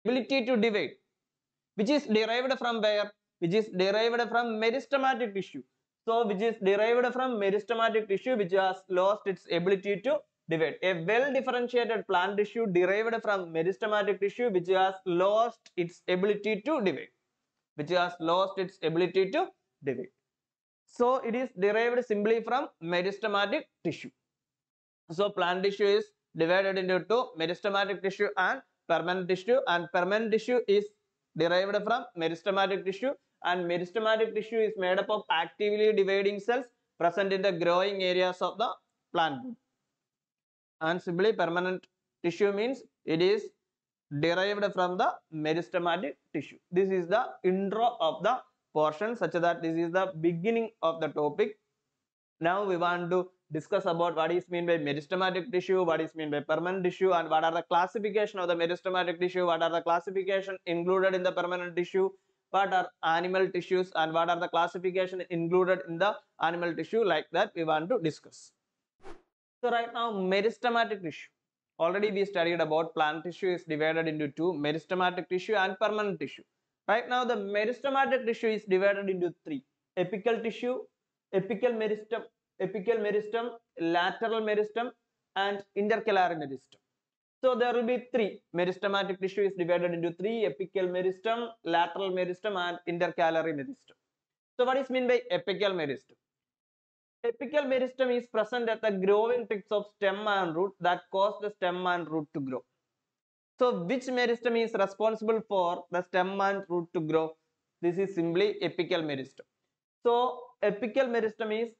ability to divide, which is derived from where? Which is derived from meristematic tissue. So, which is derived from meristematic tissue which has lost its ability to divide. A well differentiated plant tissue derived from meristematic tissue which has lost its ability to divide. Which has lost its ability to divide. So, it is derived simply from meristematic tissue. So, plant tissue is divided into two, meristematic tissue and permanent tissue, and permanent tissue is derived from meristematic tissue, and meristematic tissue is made up of actively dividing cells present in the growing areas of the plant. And simply permanent tissue means it is derived from the meristematic tissue. This is the intro of the portion, such that this is the beginning of the topic. Now we want to discuss about what is meant by meristematic tissue, what is meant by permanent tissue, and what are the classification of the meristematic tissue, what are the classification included in the permanent tissue, what are animal tissues, and what are the classification included in the animal tissue. Like that we want to discuss. So right now, meristematic tissue. Already we studied about plant tissue is divided into two, meristematic tissue and permanent tissue. Right now the meristematic tissue is divided into three: apical tissue, apical meristem, lateral meristem, and intercalary meristem. So there will be three. Meristematic tissue is divided into three: apical meristem, lateral meristem, and intercalary meristem. So what is meant by apical meristem? Apical meristem is present at the growing tips of stem and root that cause the stem and root to grow. So which meristem is responsible for the stem and root to grow? This is simply apical meristem. So apical meristem is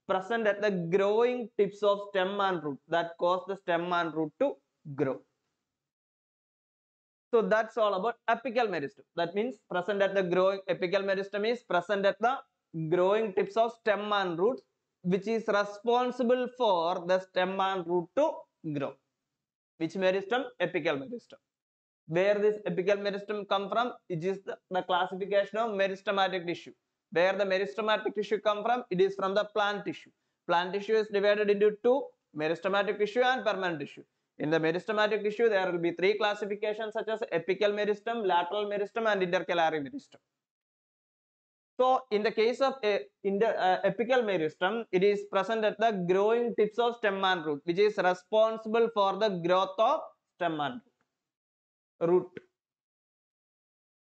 present at the growing tips of stem and root that cause the stem and root to grow. So that's all about apical meristem. That means present at the growing, apical meristem is present at the growing tips of stem and roots, which is responsible for the stem and root to grow. Which meristem? Apical meristem. Where this apical meristem come from? It is the classification of meristematic tissue. Where the meristematic tissue come from? It is from the plant tissue. Plant tissue is divided into two: meristematic tissue and permanent tissue. In the meristematic tissue, there will be three classifications such as apical meristem, lateral meristem, and intercalary meristem. So, in the case of apical meristem, it is present at the growing tips of stem and root, which is responsible for the growth of stem and root.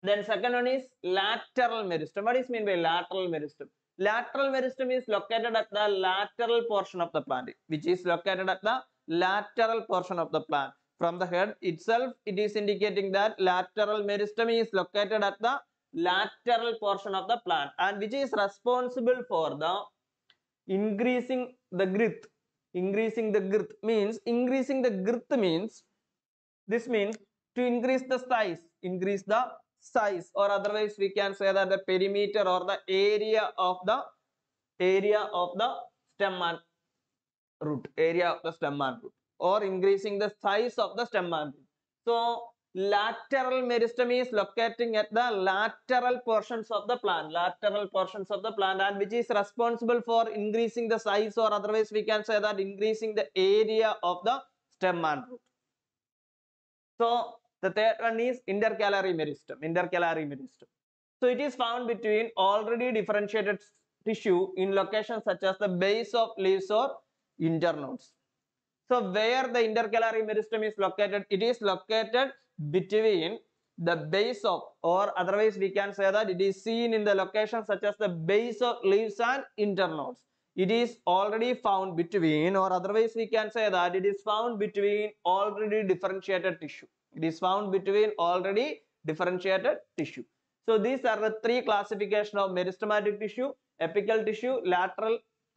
Then second one is lateral meristem. What is meant by lateral meristem? Lateral meristem is located at the lateral portion of the plant, which is located at the lateral portion of the plant. From the head itself, it is indicating that lateral meristem is located at the lateral portion of the plant, and which is responsible for the increasing the girth. Increasing the girth means this means to increase the size, or otherwise we can say that the perimeter or the area of the stem and root, or increasing the size of the stem and root. So lateral meristem is locating at the lateral portions of the plant, and which is responsible for increasing the size, or otherwise we can say that increasing the area of the stem and root. So the third one is intercalary meristem. So it is found between already differentiated tissue in locations such as the base of leaves or internodes. So where the intercalary meristem is located? It is located between the base of, or otherwise we can say that it is seen in the locations such as the base of leaves and internodes. It is already found between, or otherwise we can say that it is found between already differentiated tissue. So these are the three classifications of meristematic tissue: apical tissue,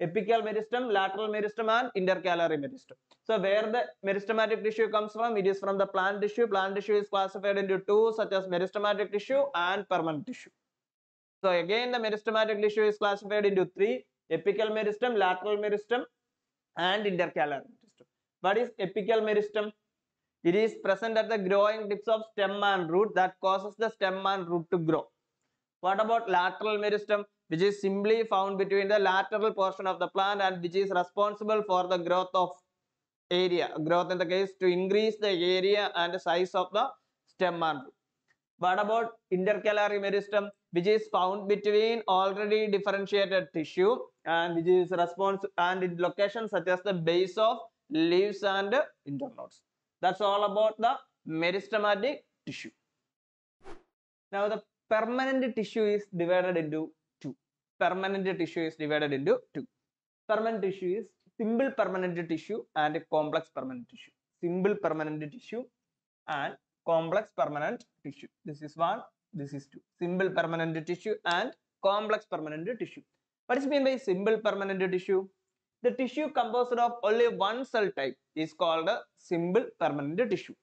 apical meristem, lateral meristem, and intercalary meristem. So where the meristematic tissue comes from? It is from the plant tissue. Plant tissue is classified into two, such as meristematic tissue and permanent tissue. So again the meristematic tissue is classified into three: apical meristem, lateral meristem, and intercalary meristem. What is apical meristem? It is present at the growing tips of stem and root that causes the stem and root to grow. What about lateral meristem? Which is simply found between the lateral portion of the plant, and which is responsible for the growth of area. Growth in the case to increase the area and the size of the stem and root. What about intercalary meristem, which is found between already differentiated tissue and which is response and in locations such as the base of leaves and internodes. That's all about the meristematic tissue. Now the permanent tissue is divided into two. Permanent tissue is divided into two. Permanent tissue is simple permanent tissue and complex permanent tissue. Simple permanent tissue and complex permanent tissue. This is one, this is two. Simple permanent tissue and complex permanent tissue. What is meant by simple permanent tissue? The tissue composed of only one cell type is called a simple permanent tissue.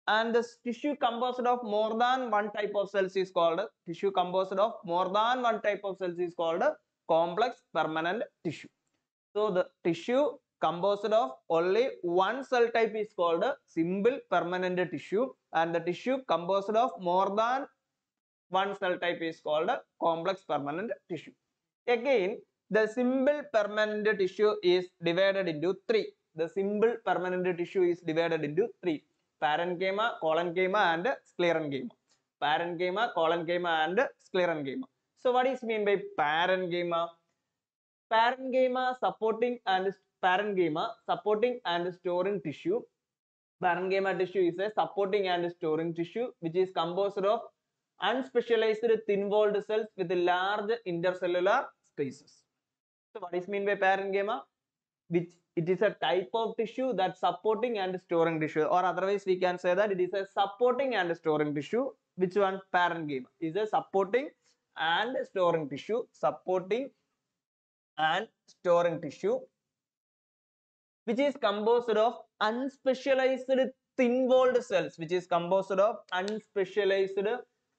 And the tissue composed of more than one type of cells is called tissue composed of more than one type of cells is called complex permanent tissue. So the tissue composed of only one cell type is called simple permanent tissue, and the tissue composed of more than one cell type is called complex permanent tissue. Again, the simple permanent tissue is divided into three. The simple permanent tissue is divided into three: parenchyma, collenchyma, and sclerenchyma. Parenchyma, collenchyma, and sclerenchyma. So what is mean by parenchyma? Parenchyma supporting and storing tissue. Parenchyma tissue is a supporting and storing tissue which is composed of unspecialized thin-walled cells with large intercellular spaces. So what is mean by parenchyma? Which it is a type of tissue that supporting and storing tissue, or otherwise we can say that it is a supporting and storing tissue. Which one? Parenchyma is a supporting and storing tissue. Supporting and storing tissue which is composed of unspecialized thin-walled cells, which is composed of unspecialized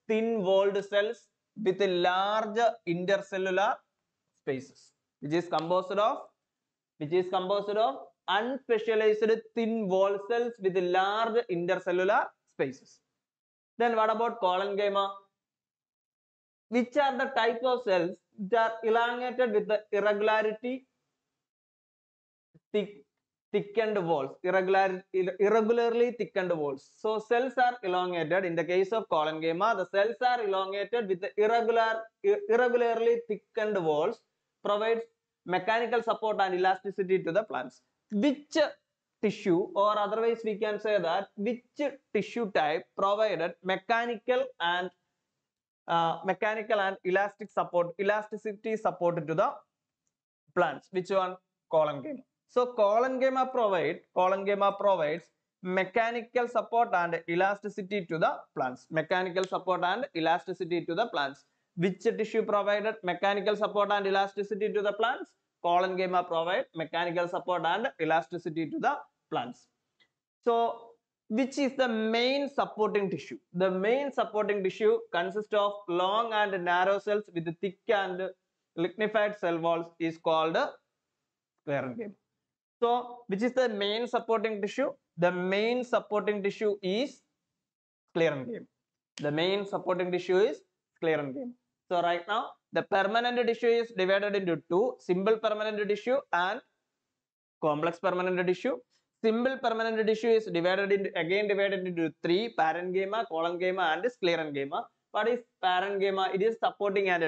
thin-walled cells with large intercellular spaces, which is composed of unspecialized thin-walled cells with large intercellular spaces. Then what about collenchyma? Which are the type of cells that are elongated with the thickened walls, irregularly thickened walls. So cells are elongated. In the case of collenchyma, the cells are elongated with the irregularly thickened walls, provides mechanical support and elasticity to the plants. Which tissue, or otherwise we can say that which tissue type provided mechanical and elasticity support to the plants? Which one? Collenchyma. So collenchyma provides mechanical support and elasticity to the plants. Mechanical support and elasticity to the plants. Which tissue provided mechanical support and elasticity to the plants? Collenchyma provide mechanical support and elasticity to the plants. So which is the main supporting tissue? The main supporting tissue consists of long and narrow cells with thick and lignified cell walls is called sclerenchyma. So which is the main supporting tissue? The main supporting tissue is sclerenchyma. The main supporting tissue is sclerenchyma. So right now the permanent tissue is divided into two: simple permanent tissue and complex permanent tissue. Simple permanent tissue is divided into three: parenchyma, collenchyma, and sclerenchyma. What is parenchyma? It is supporting and